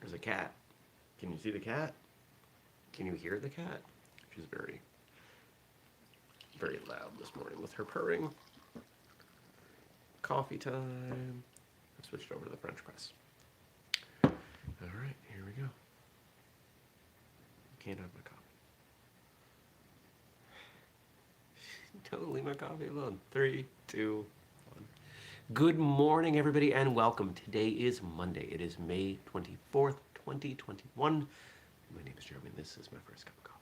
There's a cat. Can you see the cat? Can you hear the cat? She's very, very loud this morning with her purring. Coffee time. I switched over to the French press. All right, here we go. Can't have my coffee. Don't leave my coffee alone. 3, 2, 1. Good morning, everybody, and welcome. Today is Monday. It is May 24th, 2021. My name is Jeremy, and this is my first cup of coffee.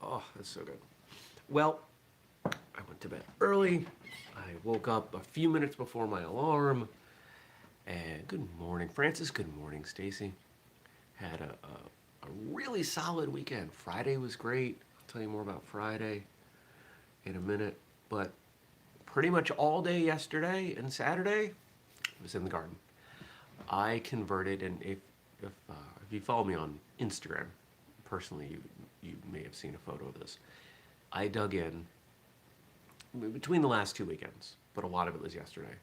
Oh, that's so good. Well, I went to bed early. I woke up a few minutes before my alarm. And good morning, Francis. Good morning, Stacy. Had a really solid weekend. Friday was great. I'll tell you more about Friday in a minute. But pretty much all day yesterday and Saturday was in the garden. I converted, and if you follow me on Instagram, personally, you may have seen a photo of this. I dug in between the last 2 weekends, but a lot of it was yesterday.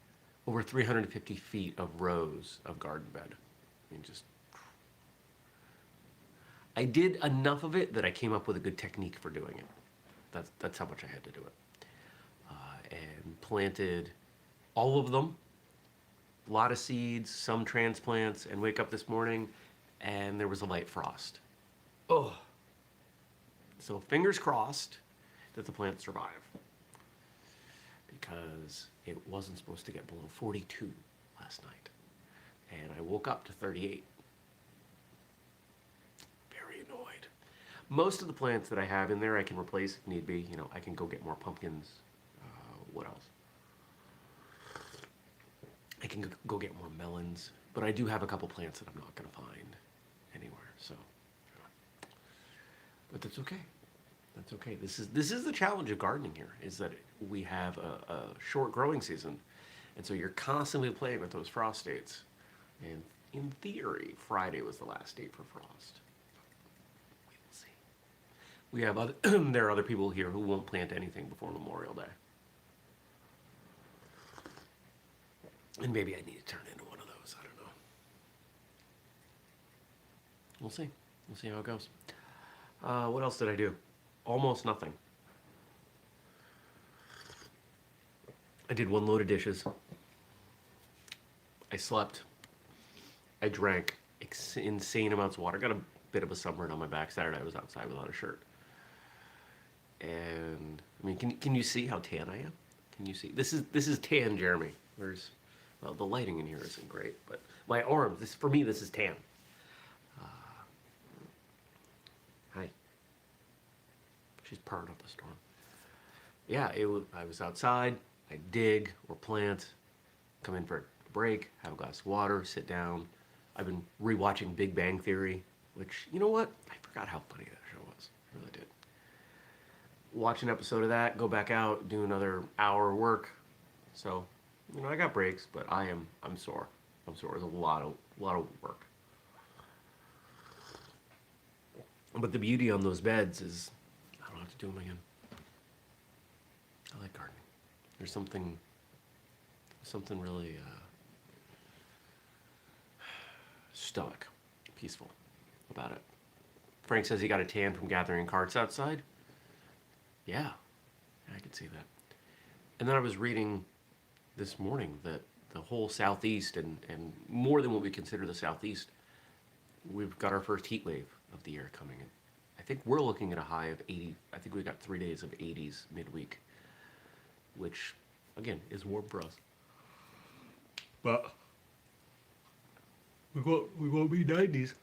Over 350 feet of rows of garden bed. I mean, I did enough of it that I came up with a good technique for doing it. That's how much I had to do it. And planted all of them. A lot of seeds, some transplants, and wake up this morning and there was a light frost. Oh. So fingers crossed that the plants survive, because it wasn't supposed to get below 42 last night. And I woke up to 38. Very annoyed. Most of the plants that I have in there I can replace if need be. You know, I can go get more pumpkins. What else? I can go get more melons. But I do have a couple plants that I'm not going to find anywhere. So, but that's okay. That's okay. This is the challenge of gardening here, is that we have a short growing season, and so you're constantly playing with those frost dates. And in theory, Friday was the last date for frost. We will see. We have there are other people here who won't plant anything before Memorial Day, and maybe I need to turn into one of those. I don't know. We'll see. We'll see how it goes. What else did I do? Almost nothing. I did 1 load of dishes. I slept. I drank insane amounts of water. Got a bit of a sunburn on my back. Saturday I was outside without a shirt. And I mean, can you see how tan I am? Can you see? This is tan, Jeremy. Well, the lighting in here isn't great, but my arms. For me, this is tan. Hi. She's purring up the storm. Yeah, I was outside. I dig or plant, come in for a break, have a glass of water, sit down. I've been rewatching Big Bang Theory, which, you know what? I forgot how funny that show was. I really did. Watch an episode of that, go back out, do another hour of work. So, you know, I got breaks, but I'm sore. I'm sore. There's a lot of work. But the beauty on those beds is I don't have to do them again. I like gardening. There's something really stoic, peaceful about it. Frank says he got a tan from gathering carts outside. Yeah, I could see that. And then I was reading this morning that the whole Southeast, and more than what we consider the Southeast, we've got our first heat wave of the year coming in. I think we're looking at a high of 80. I think we got 3 days of 80s midweek, which, again, is warm for us. But we won't be 90s.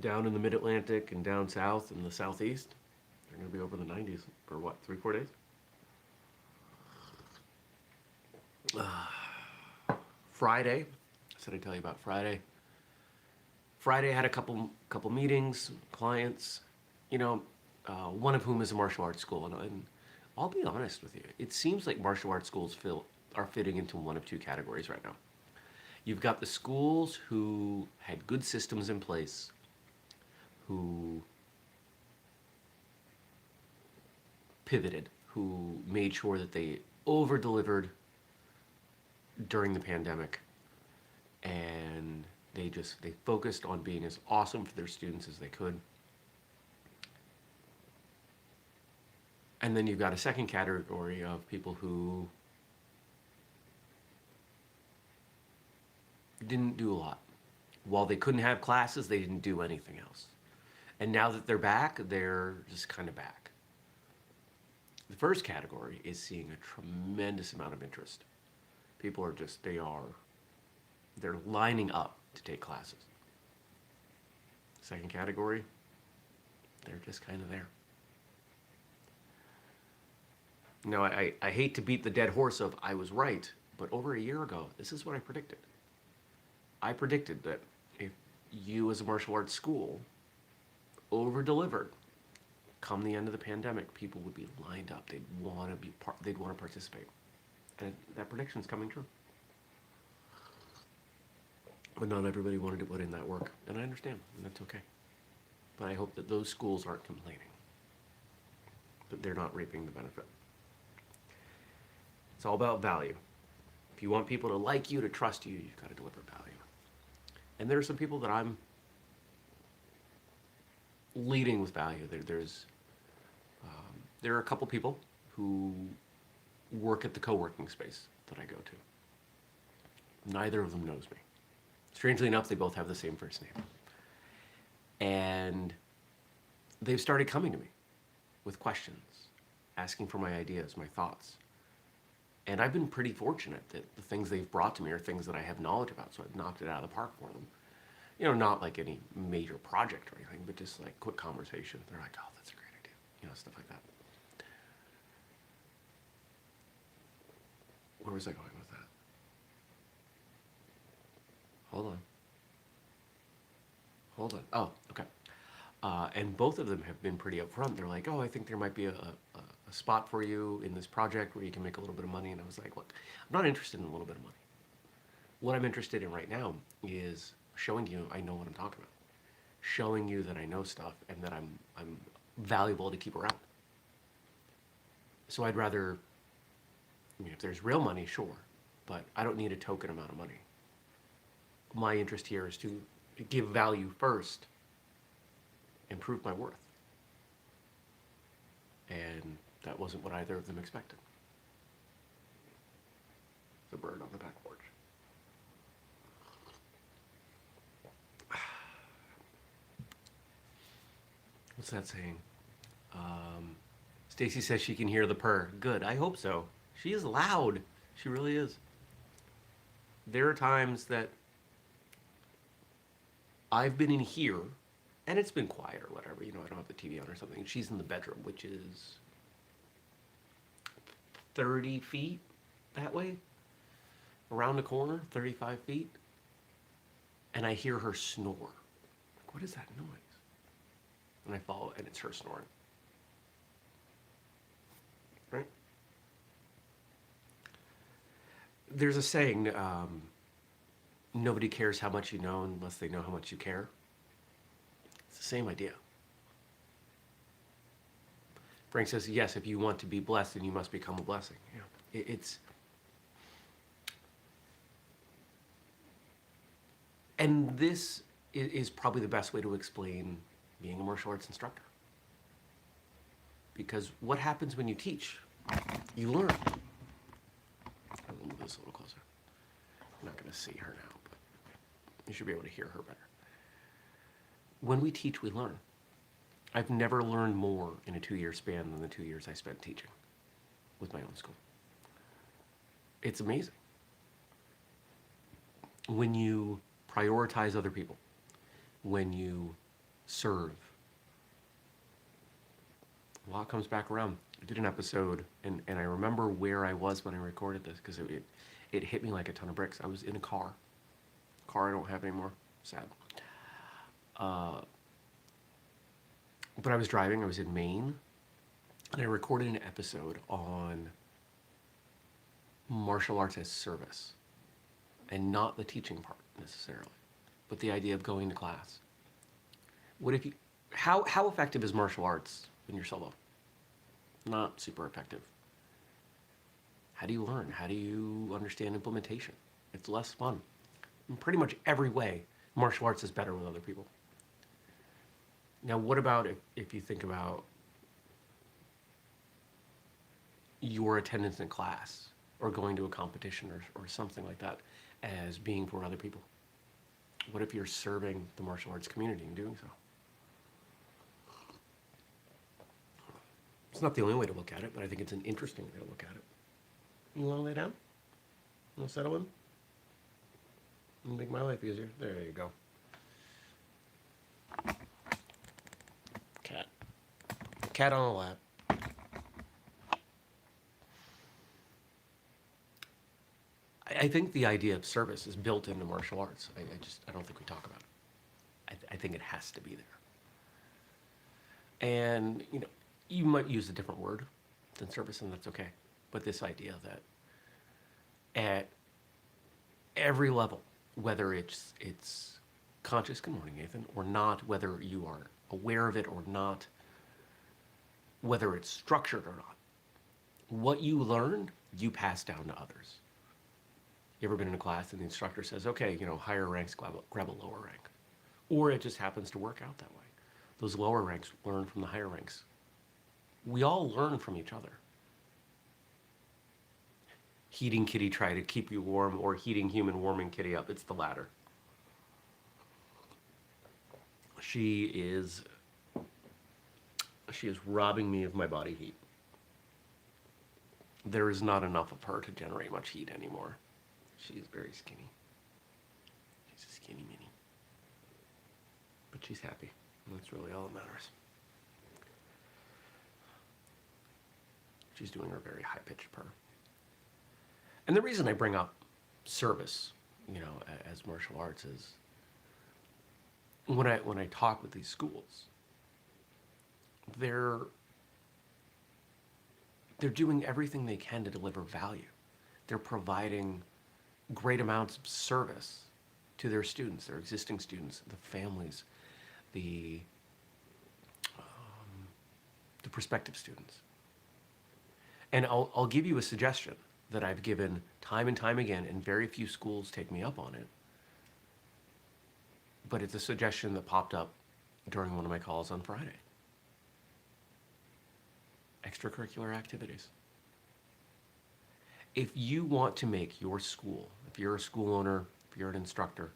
Down in the mid-Atlantic and down south in the Southeast, they're going to be over the 90s for what, 3-4 days? Friday, said I'd tell you about Friday. Friday I had a couple meetings, clients, you know, one of whom is a martial arts school, and I'll be honest with you, it seems like martial arts schools are fitting into one of 2 categories right now. You've got the schools who had good systems in place, who pivoted, who made sure that they over-delivered during the pandemic, and they focused on being as awesome for their students as they could. And then you've got a second category of people who didn't do a lot. While they couldn't have classes, they didn't do anything else. And now that they're back, they're just kind of back. The first category is seeing a tremendous amount of interest. People are just, they're lining up to take classes. Second category, they're just kind of there. Now, I hate to beat the dead horse of I was right, but over a year ago, this is what I predicted. I predicted that if you as a martial arts school over-delivered, come the end of the pandemic, people would be lined up. They'd want to participate. And that prediction's coming true. But not everybody wanted to put in that work, and I understand, and that's okay. But I hope that those schools aren't complaining that they're not reaping the benefit. It's all about value. If you want people to like you, to trust you, you've got to deliver value. And there are some people that I'm leading with value. There are a couple people who work at the co-working space that I go to. Neither of them knows me. Strangely enough, they both have the same first name. And they've started coming to me with questions, asking for my ideas, my thoughts. And I've been pretty fortunate that the things they've brought to me are things that I have knowledge about, so I've knocked it out of the park for them. You know, not like any major project or anything, but just like quick conversation. They're like, oh, that's a great idea. You know, stuff like that. Where was I going with that? Hold on. Oh, okay. And both of them have been pretty upfront. They're like, oh, I think there might be a spot for you in this project where you can make a little bit of money. And I was like, look, I'm not interested in a little bit of money. What I'm interested in right now is showing you I know what I'm talking about. Showing you that I know stuff and that I'm valuable to keep around. So I'd rather, I mean, if there's real money, sure, but I don't need a token amount of money. My interest here is to give value first and prove my worth. And that wasn't what either of them expected. The bird on the back porch. What's that saying? Stacy says she can hear the purr. Good, I hope so. She is loud. She really is. There are times that I've been in here, and it's been quiet or whatever, you know, I don't have the TV on or something. She's in the bedroom, which is 30 feet that way, around the corner, 35 feet, and I hear her snore. Like, what is that noise? And I follow, and it's her snoring. Right? There's a saying, nobody cares how much you know unless they know how much you care. It's the same idea. Frank says, yes, if you want to be blessed, then you must become a blessing. Yeah. And this is probably the best way to explain being a martial arts instructor. Because what happens when you teach? You learn. I'll move this a little closer. I'm not going to see her now, but you should be able to hear her better. When we teach, we learn. I've never learned more in a 2-year span than the 2 years I spent teaching with my own school. It's amazing. When you prioritize other people, when you serve, a lot comes back around. I did an episode, and I remember where I was when I recorded this, because it hit me like a ton of bricks. I was in a car I don't have anymore. Sad. But I was driving. I was in Maine, and I recorded an episode on martial arts as service, and not the teaching part necessarily, but the idea of going to class. What if you? How effective is martial arts when you're solo? Not super effective. How do you learn? How do you understand implementation? It's less fun. In pretty much every way, martial arts is better with other people. Now, what about if you think about your attendance in class or going to a competition or something like that as being for other people? What if you're serving the martial arts community in doing so? It's not the only way to look at it, but I think it's an interesting way to look at it. You want to lay down? You want to settle in? Make my life easier. There you go. Cat. Cat on the lap. I think the idea of service is built into martial arts. I don't think we talk about it. I think it has to be there. And, you might use a different word than service, and that's okay. But this idea that at every level, whether it's conscious, good morning, Nathan, or not, whether you are aware of it or not, whether it's structured or not, what you learn, you pass down to others. You ever been in a class and the instructor says, okay, higher ranks grab a lower rank. Or it just happens to work out that way. Those lower ranks learn from the higher ranks. We all learn from each other. Heating kitty try to keep you warm, or heating human warming kitty up. It's the latter. She is robbing me of my body heat. There is not enough of her to generate much heat anymore. She's very skinny. She's a skinny mini. But she's happy. And that's really all that matters. She's doing her very high-pitched purr. And the reason I bring up service, as martial arts is when I talk with these schools, they're doing everything they can to deliver value. They're providing great amounts of service to their students, their existing students, the families, the prospective students. And I'll give you a suggestion that I've given time and time again, and very few schools take me up on it. But it's a suggestion that popped up during one of my calls on Friday. Extracurricular activities. If you want to make your school, if you're a school owner, if you're an instructor,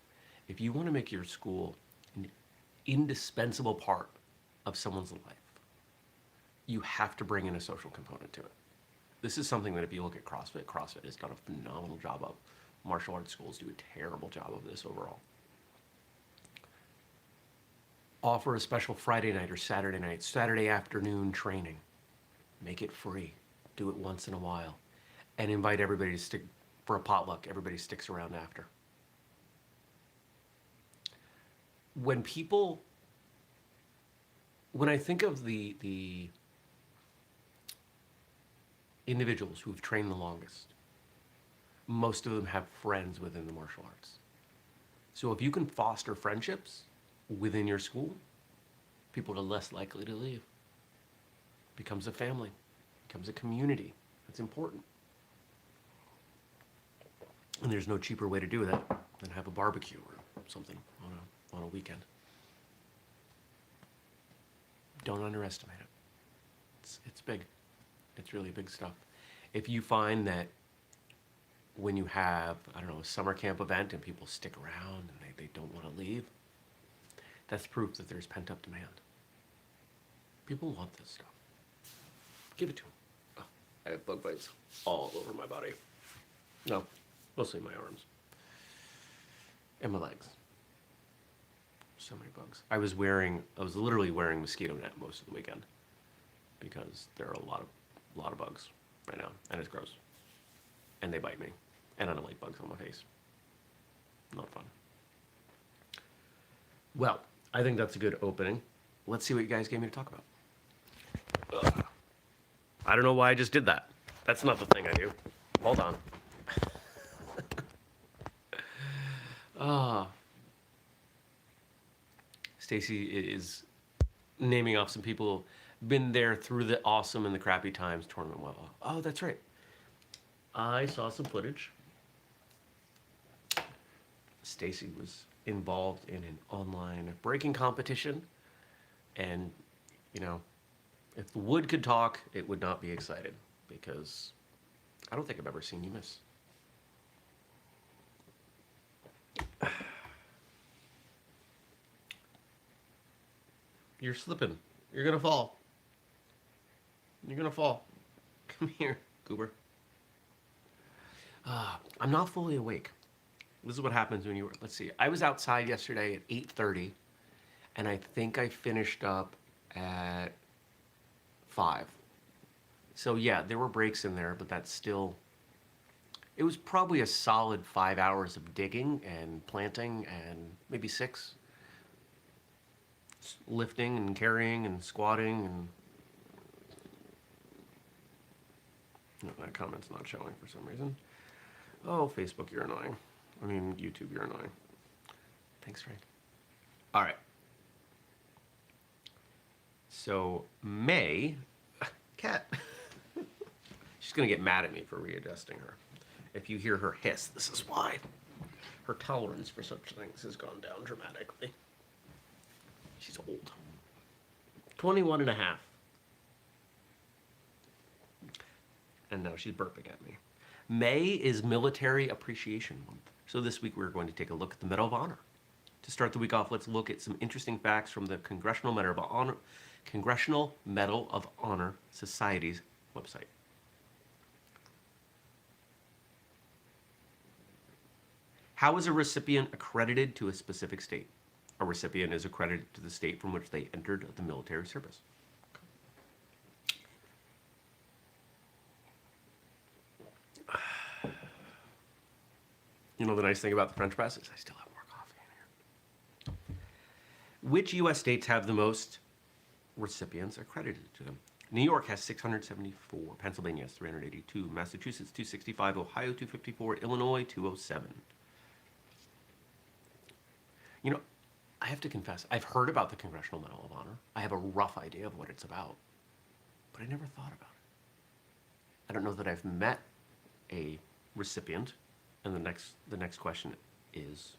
if you want to make your school an indispensable part of someone's life, you have to bring in a social component to it. This is something that if you look at CrossFit has done a phenomenal job of. Martial arts schools do a terrible job of this overall. Offer a special Friday night or Saturday afternoon training. Make it free. Do it once in a while. And invite everybody to stick for a potluck. Everybody sticks around after. When I think of the individuals who've trained the longest, most of them have friends within the martial arts. So if you can foster friendships within your school, people are less likely to leave. Becomes a family, becomes a community. That's important. And there's no cheaper way to do that than have a barbecue or something on a weekend. Don't underestimate it. It's big. It's really big stuff. If you find that when you have, a summer camp event and people stick around and they don't want to leave, that's proof that there's pent-up demand. People want this stuff. Give it to them. Oh, I have bug bites all over my body. No, mostly my arms. And my legs. So many bugs. I was literally wearing mosquito net most of the weekend because there are a lot of bugs right now, and it's gross. And they bite me. And I don't like bugs on my face. Not fun. Well, I think that's a good opening. Let's see what you guys gave me to talk about. Ugh. I don't know why I just did that. That's not the thing I do. Hold on. Stacy is naming off some people been there through the awesome and the crappy times tournament. Well, oh, that's right. I saw some footage. Stacy was involved in an online breaking competition, and you know, if the wood could talk, it would not be excited because I don't think I've ever seen you miss. You're slipping. You're gonna fall. You're gonna fall. Come here, goober. I'm not fully awake. This is what happens when you were. Let's see. I was outside yesterday at 8:30, and I think I finished up at 5. So yeah, there were breaks in there, but that's still. It was probably a solid 5 hours of digging and planting, and maybe 6 lifting and carrying and squatting and. No, that comment's not showing for some reason. Oh, Facebook, you're annoying. I mean, YouTube, you're annoying. Thanks, Frank. All right. So, May, cat, she's going to get mad at me for readjusting her. If you hear her hiss, this is why. Her tolerance for such things has gone down dramatically. She's old. 21 and a half. And now she's burping at me. May is Military Appreciation Month. So this week we're going to take a look at the Medal of Honor. To start the week off, let's look at some interesting facts from the Congressional Medal of Honor Society's website. How is a recipient accredited to a specific state? A recipient is accredited to the state from which they entered the military service. You know the nice thing about the French press is I still have more coffee in here. Which U.S. states have the most recipients accredited to them? New York has 674, Pennsylvania has 382, Massachusetts 265, Ohio 254, Illinois 207. You know, I have to confess, I've heard about the Congressional Medal of Honor. I have a rough idea of what it's about, but I never thought about it. I don't know that I've met a recipient. And the next question is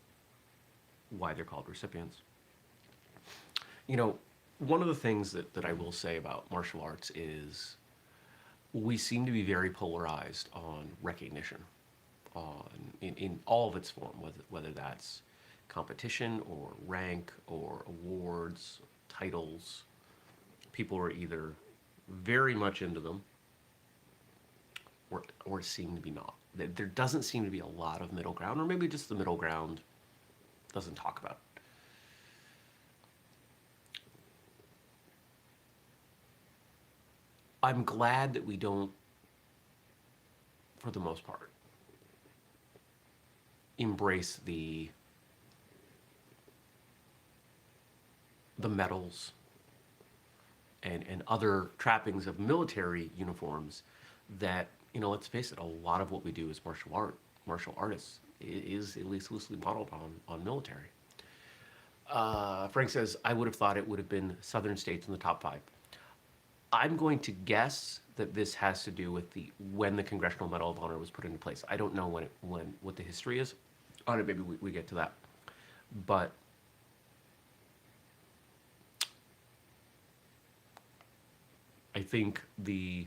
why they're called recipients. You know, one of the things that I will say about martial arts is we seem to be very polarized on recognition, in all of its form, whether that's competition or rank or awards, titles. People are either very much into them or seem to be not. There doesn't seem to be a lot of middle ground, or maybe just the middle ground doesn't talk about it. I'm glad that we don't, for the most part, embrace the medals and other trappings of military uniforms that, you know, let's face it, a lot of what we do as martial artists is at least loosely modeled on military. Frank says, I would have thought it would have been southern states in the top 5. I'm going to guess that this has to do with when the Congressional Medal of Honor was put into place. I don't know what the history is on it. Maybe we get to that. But I think the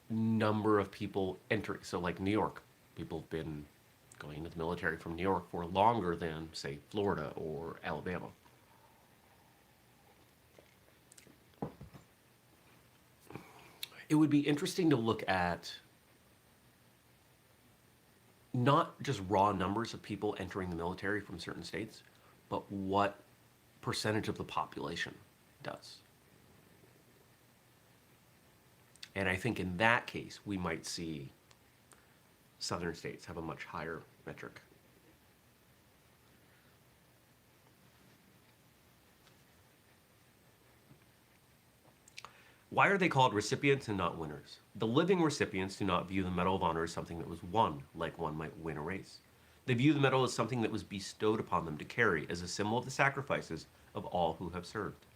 number of people entering, so like New York, people have been going into the military from New York for longer than, say, Florida or Alabama. It would be interesting to look at not just raw numbers of people entering the military from certain states, but what percentage of the population does. And I think in that case, we might see southern states have a much higher metric. Why are they called recipients and not winners? The living recipients do not view the Medal of Honor as something that was won, like one might win a race. They view the medal as something that was bestowed upon them to carry as a symbol of the sacrifices of all who have served.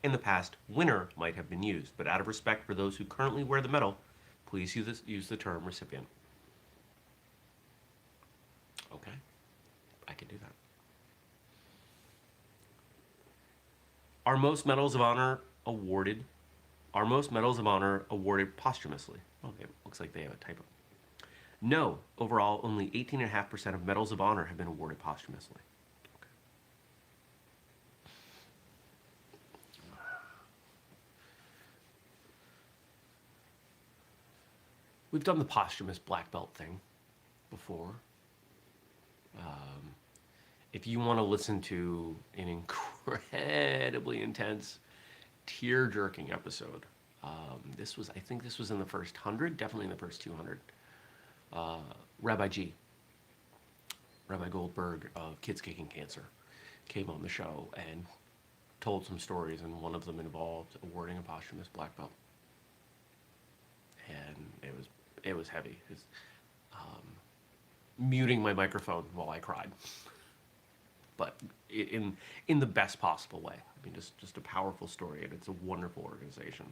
In the past, winner might have been used, but out of respect for those who currently wear the medal, please use the term recipient. Okay, I can do that. Are most medals of honor awarded? Are most medals of honor awarded posthumously? Oh, it looks like they have a typo. No, overall, only 18.5% of medals of honor have been awarded posthumously. Okay. We've done the posthumous black belt thing before. If you want to listen to an incredibly intense, tear-jerking episode, I think this was in the first 100, definitely in the first 200. Rabbi G, Rabbi Goldberg of Kids Kicking Cancer, came on the show and told some stories, and one of them involved awarding a posthumous black belt, and it was heavy. It was, muting my microphone while I cried, but in the best possible way. I mean, just a powerful story, and it's a wonderful organization.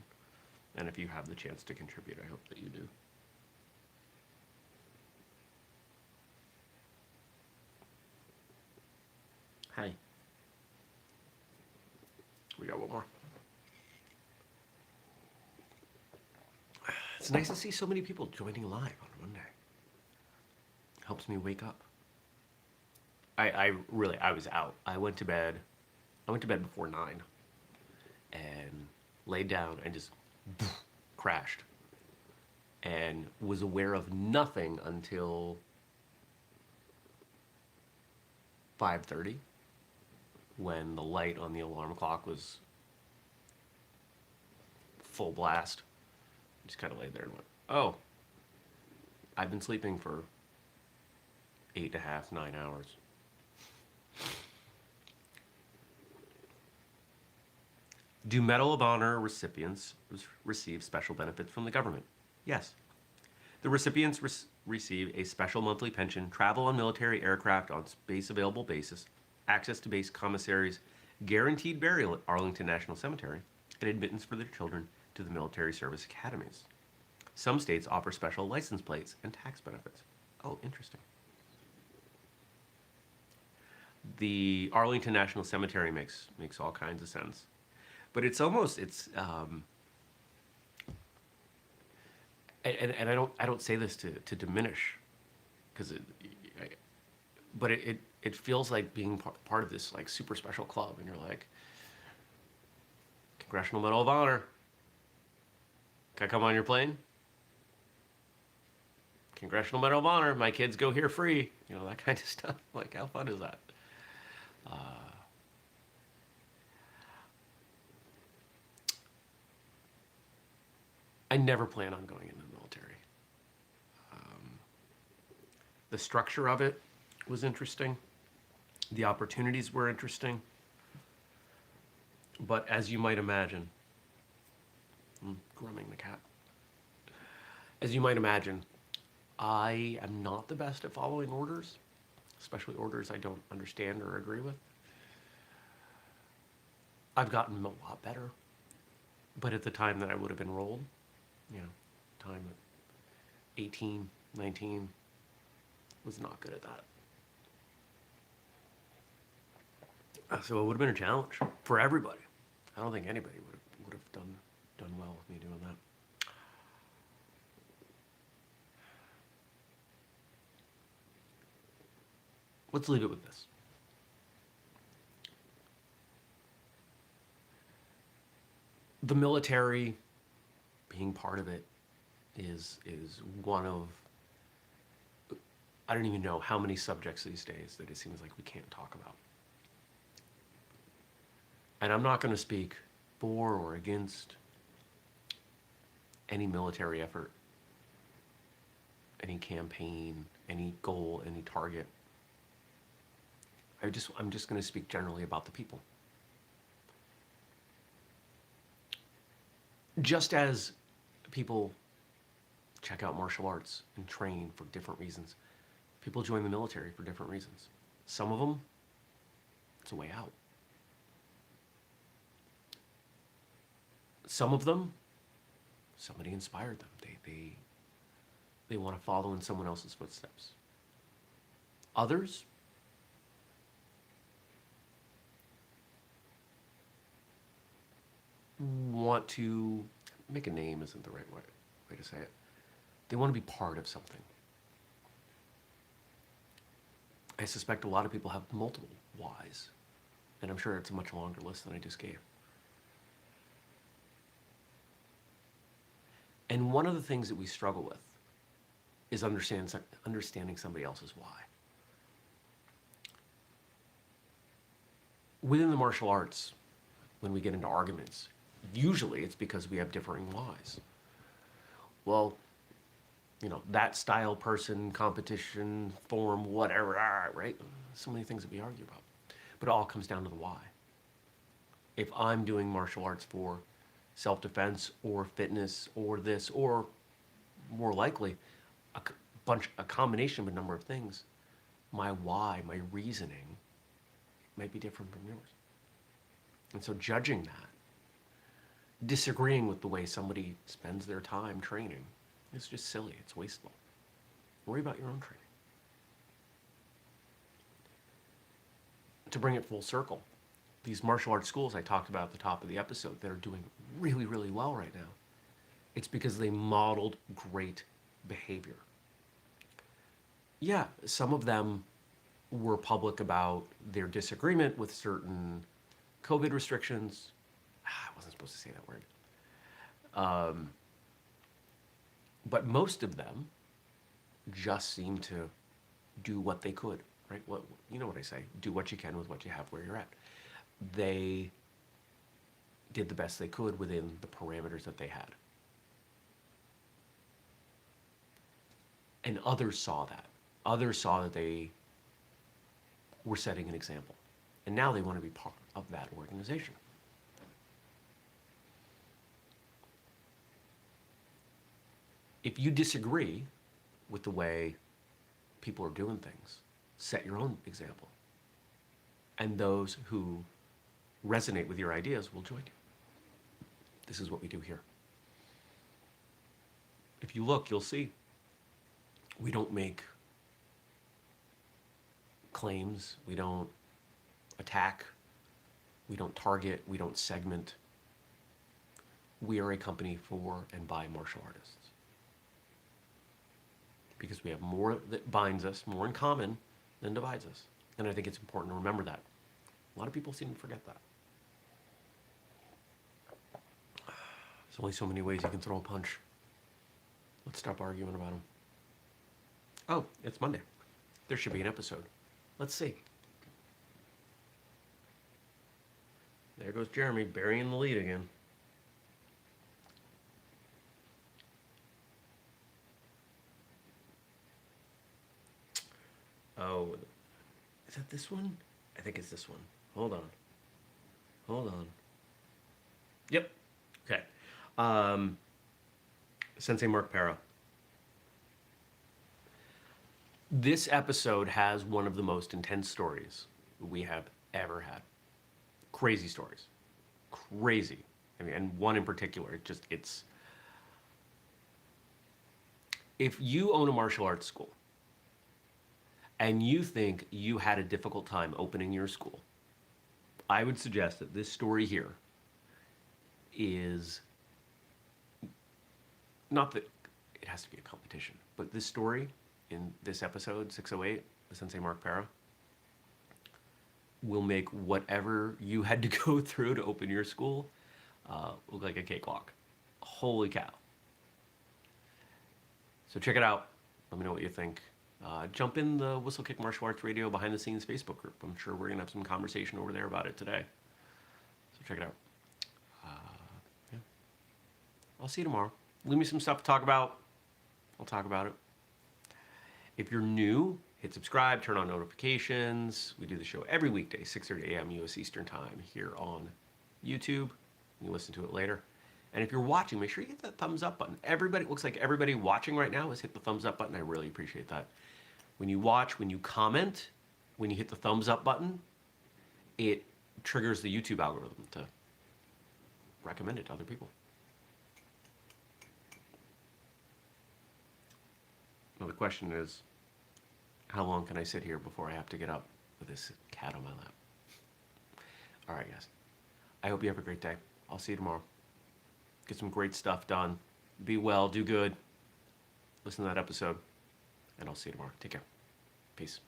And if you have the chance to contribute, I hope that you do. Hi. We got one more. It's nice to see so many people joining live on a Monday. Helps me wake up. I was out. I went to bed before 9 and laid down and just crashed and was aware of nothing until 5:30 when the light on the alarm clock was full blast. Just kind of laid there and went, oh, I've been sleeping for 8.5, 9 hours. Do Medal of Honor recipients receive special benefits from the government? Yes. The recipients receive a special monthly pension, travel on military aircraft on space available basis, access to base commissaries, guaranteed burial at Arlington National Cemetery, and admittance for their children to the military service academies. Some states offer special license plates and tax benefits. Oh, interesting. The Arlington National Cemetery makes all kinds of sense, but it's and I don't say this to diminish, because it feels like being part of this like super special club, and you're like, Congressional Medal of Honor. Can I come on your plane? Congressional Medal of Honor. My kids go here free. You know, that kind of stuff. Like, how fun is that? I never plan on going into the military. The structure of it was interesting. The opportunities were interesting. But as you might imagine, I'm grooming the cat. As you might imagine, I am not the best at following orders, especially orders I don't understand or agree with. I've gotten a lot better, but at the time that I would have enrolled, you know, time at 18, 19, was not good at that. So it would have been a challenge for everybody. I don't think anybody would have done well with me doing that. Let's leave it with this. The military, being part of it, is one of, I don't even know how many subjects these days that it seems like we can't talk about. And I'm not going to speak for or against any military effort, any campaign, any goal, any target. I'm just going to speak generally about the people. Just as people check out martial arts and train for different reasons, people join the military for different reasons. Some of them, it's a way out. Some of them, somebody inspired them. They want to follow in someone else's footsteps. Others want to make a name isn't the right way to say it. They want to be part of something. I suspect a lot of people have multiple whys, and I'm sure it's a much longer list than I just gave. And one of the things that we struggle with is understanding somebody else's why. Within the martial arts, when we get into arguments, usually it's because we have differing whys. Well, that style, person, competition, form, whatever, right? So many things that we argue about. But it all comes down to the why. If I'm doing martial arts for self-defense or fitness or this, or more likely, a combination of a number of things, my why, my reasoning might be different from yours. And so judging that, disagreeing with the way somebody spends their time training, it's just silly. It's wasteful. Worry about your own training. To bring it full circle, these martial arts schools I talked about at the top of the episode that are doing really, really well right now, it's because they modeled great behavior. Yeah, some of them were public about their disagreement with certain COVID restrictions. I wasn't supposed to say that word. But most of them just seem to do what they could, right? You know what I say, do what you can with what you have where you're at. They did the best they could within the parameters that they had. And others saw that. Others saw that they were setting an example. And now they want to be part of that organization. If you disagree with the way people are doing things, set your own example. And those who resonate with your ideas will join you. This is what we do here. If you look, you'll see we don't make claims, we don't attack, we don't target, we don't segment. We are a company for and by martial artists. Because we have more that binds us, more in common than divides us. And I think it's important to remember that. A lot of people seem to forget that. There's only so many ways you can throw a punch. Let's stop arguing about them. Oh, it's Monday. There should be an episode. Let's see. There goes Jeremy burying the lead again. Oh, is that this one? I think it's this one. Hold on. Yep. Okay. Sensei Mark Para. This episode has one of the most intense stories we have ever had. Crazy stories. Crazy. I mean, and one in particular, it's... If you own a martial arts school, and you think you had a difficult time opening your school, I would suggest that this story here is not that it has to be a competition, but this story in this episode, 608, the Sensei Mark Para, will make whatever you had to go through to open your school look like a cakewalk. Holy cow. So check it out. Let me know what you think. Jump in the Whistlekick Martial Arts Radio behind the scenes Facebook group. I'm sure we're going to have some conversation over there about it today. So check it out. Yeah. I'll see you tomorrow. Leave me some stuff to talk about. I'll talk about it. If you're new, hit subscribe, turn on notifications. We do the show every weekday, 6:30 a.m. U.S. Eastern Time here on YouTube. You can listen to it later. And if you're watching, make sure you hit that thumbs up button. Everybody, it looks like everybody watching right now has hit the thumbs up button. I really appreciate that. When you watch, when you comment, when you hit the thumbs up button, it triggers the YouTube algorithm to recommend it to other people. the question is, how long can I sit here before I have to get up with this cat on my lap? All right, guys. I hope you have a great day. I'll see you tomorrow. Get some great stuff done. Be well, do good. Listen to that episode, and I'll see you tomorrow. Take care. Peace.